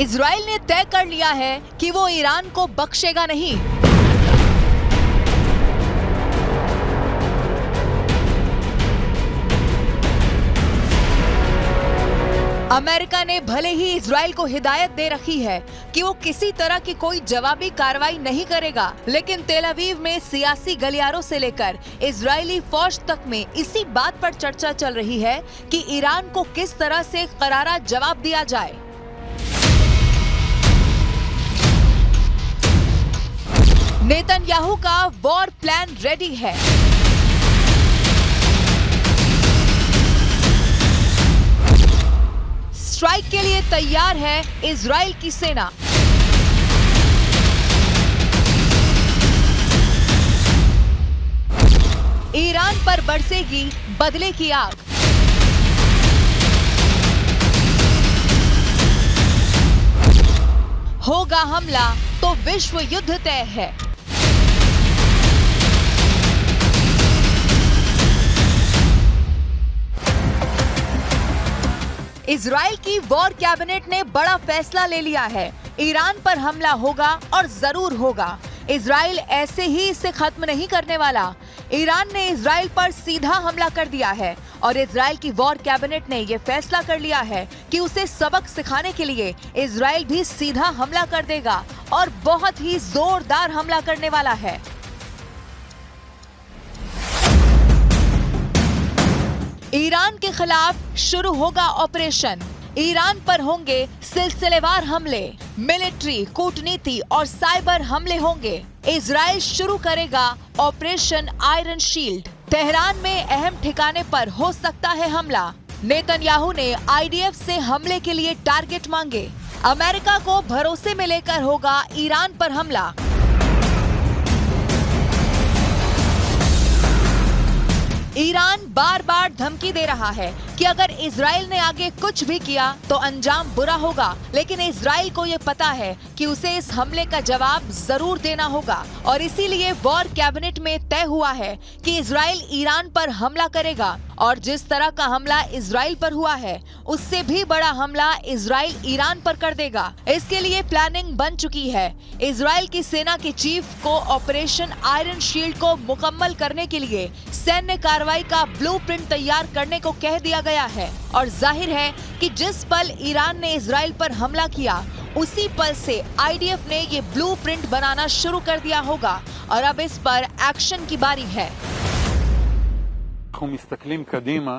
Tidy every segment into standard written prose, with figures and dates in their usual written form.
Israel ने तय कर लिया है कि वो ईरान को बख्शेगा नहीं। अमेरिका ने भले ही इजराइल को हिदायत दे रखी है कि वो किसी तरह की कोई जवाबी कार्रवाई नहीं करेगा, लेकिन तेल अवीव में सियासी गलियारों से लेकर इजरायली फौज तक में इसी बात पर चर्चा चल रही है कि ईरान को किस तरह से करारा जवाब दिया जाए। नेतन्याहू का वॉर प्लान रेडी है। स्ट्राइक के लिए तैयार है इजराइल की सेना। ईरान पर बरसेगी बदले की आग। होगा हमला तो विश्व युद्ध तय है। इजराइल की वॉर कैबिनेट ने बड़ा फैसला ले लिया है। ईरान पर हमला होगा और जरूर होगा। इजराइल ऐसे ही इसे खत्म नहीं करने वाला। ईरान ने इजराइल पर सीधा हमला कर दिया है और इजराइल की वॉर कैबिनेट ने यह फैसला कर लिया है कि उसे सबक सिखाने के लिए इजराइल भी सीधा हमला कर देगा और बहुत ही जोरदार हमला करने वाला है। ईरान के खिलाफ शुरू होगा ऑपरेशन। ईरान पर होंगे सिलसिलेवार हमले, मिलिट्री, कूटनीति और साइबर हमले होंगे। इजराइल शुरू करेगा ऑपरेशन आयरन शील्ड। तेहरान में अहम ठिकाने पर हो सकता है हमला। नेतन्याहू ने आईडीएफ से हमले के लिए टारगेट मांगे। अमेरिका को भरोसे में लेकर होगा ईरान पर हमला। ईरान बार बार धमकी दे रहा है कि अगर इजराइल ने आगे कुछ भी किया तो अंजाम बुरा होगा, लेकिन इजराइल को ये पता है कि उसे इस हमले का जवाब जरूर देना होगा और इसीलिए वॉर कैबिनेट में तय हुआ है कि इजराइल ईरान पर हमला करेगा और जिस तरह का हमला इजराइल पर हुआ है उससे भी बड़ा हमला इजराइल ईरान पर कर देगा। इसके लिए प्लानिंग बन चुकी है। इजराइल की सेना के चीफ को ऑपरेशन आयरन शील्ड को मुकम्मल करने के लिए सैन्य कार्रवाई का ब्लूप्रिंट तैयार करने को कह दिया गया है और जाहिर है कि जिस पल ईरान ने इजराइल पर हमला किया उसी पल से आईडीएफ ने ये ब्लूप्रिंट बनाना शुरू कर दिया होगा और अब इस पर एक्शन की बारी है। אנחנו מסתכלים קדימה,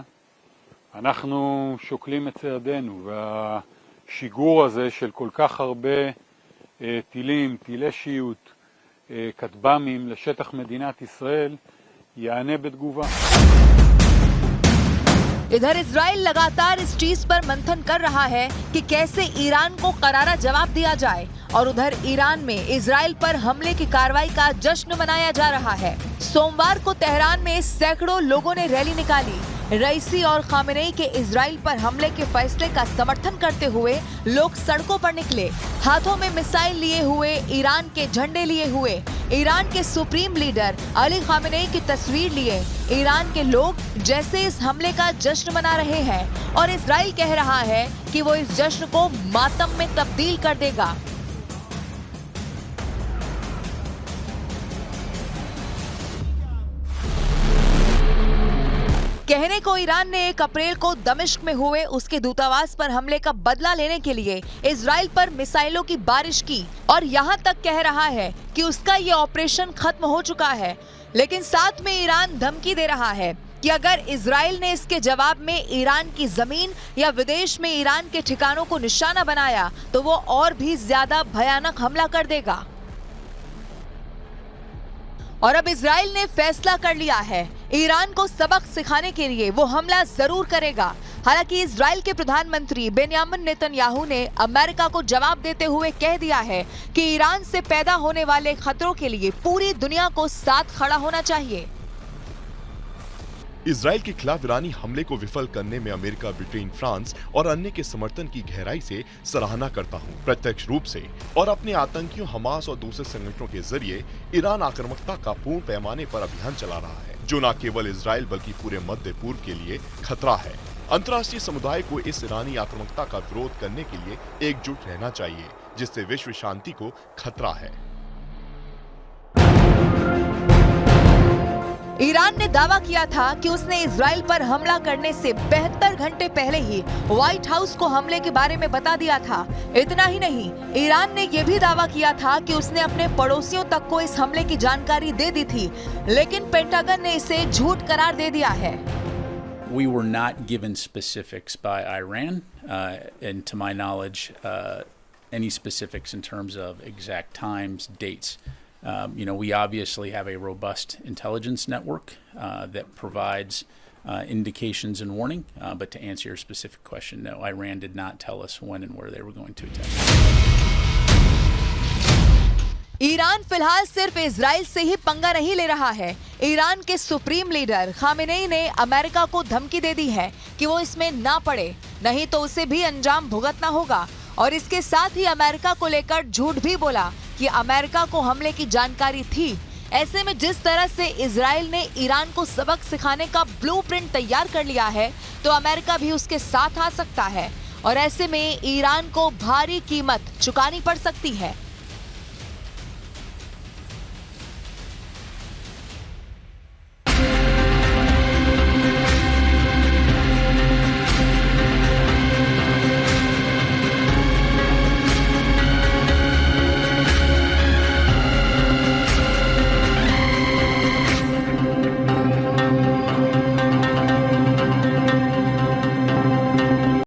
אנחנו שוקלים את צעדינו, והשיגור הזה של כל כך הרבה טילים, טילי שיוט, כטב"מים לשטח מדינת ישראל, יענה בתגובה। इधर इजराइल लगातार इस चीज पर मंथन कर रहा है कि कैसे ईरान को करारा जवाब दिया जाए और उधर ईरान में इजराइल पर हमले की कार्रवाई का जश्न मनाया जा रहा है। सोमवार को तेहरान में सैकड़ों लोगों ने रैली निकाली। रईसी और खामेनेई के इजराइल पर हमले के फैसले का समर्थन करते हुए लोग सड़कों पर निकले। हाथों में मिसाइल लिए हुए, ईरान के झंडे लिए हुए, ईरान के सुप्रीम लीडर अली खामेनेई की तस्वीर लिए ईरान के लोग जैसे इस हमले का जश्न मना रहे हैं और इजराइल कह रहा है कि वो इस जश्न को मातम में तब्दील कर देगा। कहने को ईरान ने 1 अप्रैल को दमिश्क में हुए उसके दूतावास पर हमले का बदला लेने के लिए इजराइल पर मिसाइलों की बारिश की और यहां तक कह रहा है कि उसका ये ऑपरेशन खत्म हो चुका है, लेकिन साथ में ईरान धमकी दे रहा है कि अगर इजराइल ने इसके जवाब में ईरान की जमीन या विदेश में ईरान के ठिकानों को निशाना बनाया तो वो और भी ज्यादा भयानक हमला कर देगा। और अब इजराइल ने फैसला कर लिया है, ईरान को सबक सिखाने के लिए वो हमला जरूर करेगा। हालांकि इजराइल के प्रधानमंत्री बेन्यामिन नेतन्याहू ने अमेरिका को जवाब देते हुए कह दिया है कि ईरान से पैदा होने वाले खतरों के लिए पूरी दुनिया को साथ खड़ा होना चाहिए। इजराइल के खिलाफ ईरानी हमले को विफल करने में अमेरिका, ब्रिटेन, फ्रांस और अन्य के समर्थन की गहराई से सराहना करता हूं। प्रत्यक्ष रूप से और अपने आतंकियों हमास और दूसरे संगठनों के जरिए ईरान आक्रामकता का पूर्ण पैमाने पर अभियान चला रहा है, जो न केवल इजराइल बल्कि पूरे मध्य पूर्व के लिए खतरा है। अंतर्राष्ट्रीय समुदाय को इस ईरानी आक्रामकता का विरोध करने के लिए एकजुट रहना चाहिए, जिससे विश्व शांति को खतरा है। ईरान ने दावा किया था कि उसने इजराइल पर हमला करने से 72 घंटे पहले ही व्हाइट हाउस को हमले के बारे में बता दिया था। इतना ही नहीं, ईरान ने यह भी दावा किया था कि उसने अपने पड़ोसियों तक को इस हमले की जानकारी दे दी थी, लेकिन पेंटागन ने इसे झूठ करार दे दिया है। We were not given specifics by Iran, and to my knowledge, any specifics in terms of exact times, dates. We obviously have a robust intelligence network that provides indications and warning, but to answer your specific question, no, Iran did not tell us when and where they were going to attack. Iran फिलहाल सिर्फ Israel से ही पंगा नहीं ले रहा है। Iran के supreme leader Khamenei ने अमेरिका को धमकी दे दी है कि वो इसमें ना पड़े, नहीं तो उसे भी अंजाम भुगतना होगा। और इसके साथ ही अमेरिका को लेकर झूठ भी बोला कि अमेरिका को हमले की जानकारी थी। ऐसे में जिस तरह से इजराइल ने ईरान को सबक सिखाने का ब्लूप्रिंट तैयार कर लिया है, तो अमेरिका भी उसके साथ आ सकता है और ऐसे में ईरान को भारी कीमत चुकानी पड़ सकती है।